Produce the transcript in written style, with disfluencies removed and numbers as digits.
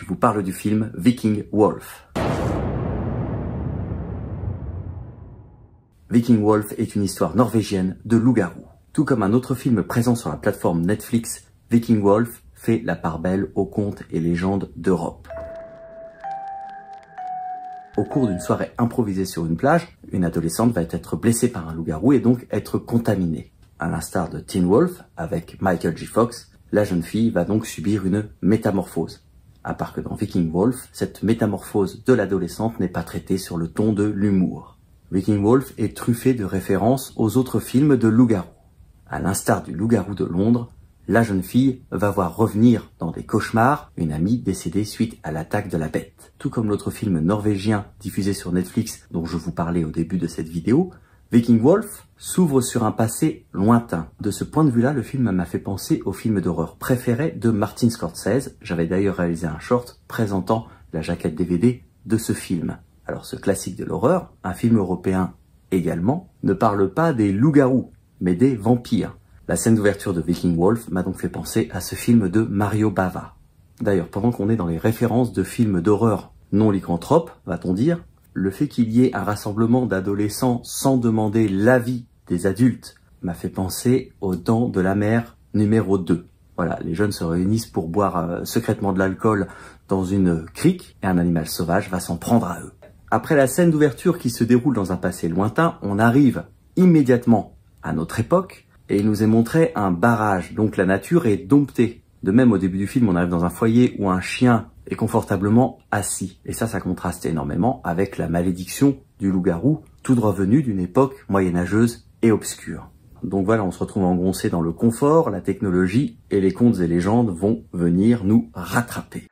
je vous parle du film Viking Wolf. Viking Wolf est une histoire norvégienne de loup-garou. Tout comme un autre film présent sur la plateforme Netflix, Viking Wolf fait la part belle aux contes et légendes d'Europe. Au cours d'une soirée improvisée sur une plage, une adolescente va être blessée par un loup-garou et donc être contaminée. À l'instar de Teen Wolf, avec Michael J. Fox, la jeune fille va donc subir une métamorphose. À part que dans Viking Wolf, cette métamorphose de l'adolescente n'est pas traitée sur le ton de l'humour. Viking Wolf est truffé de références aux autres films de loup-garou. À l'instar du loup-garou de Londres, la jeune fille va voir revenir dans des cauchemars une amie décédée suite à l'attaque de la bête. Tout comme l'autre film norvégien diffusé sur Netflix dont je vous parlais au début de cette vidéo, Viking Wolf s'ouvre sur un passé lointain. De ce point de vue-là, le film m'a fait penser au film d'horreur préféré de Martin Scorsese. J'avais d'ailleurs réalisé un short présentant la jaquette DVD de ce film. Alors ce classique de l'horreur, un film européen également, ne parle pas des loups-garous, mais des vampires. La scène d'ouverture de Viking Wolf m'a donc fait penser à ce film de Mario Bava. D'ailleurs, pendant qu'on est dans les références de films d'horreur non lycanthropes, va-t-on dire, le fait qu'il y ait un rassemblement d'adolescents sans demander l'avis des adultes m'a fait penser aux Dents de la Mer numéro 2. Voilà, les jeunes se réunissent pour boire secrètement de l'alcool dans une crique et un animal sauvage va s'en prendre à eux. Après la scène d'ouverture qui se déroule dans un passé lointain, on arrive immédiatement à notre époque et il nous est montré un barrage, donc la nature est domptée. De même, au début du film, on arrive dans un foyer où un chien est confortablement assis. Et ça contraste énormément avec la malédiction du loup-garou, tout droit venu d'une époque moyenâgeuse et obscure. Donc voilà, on se retrouve engoncé dans le confort, la technologie, et les contes et légendes vont venir nous rattraper.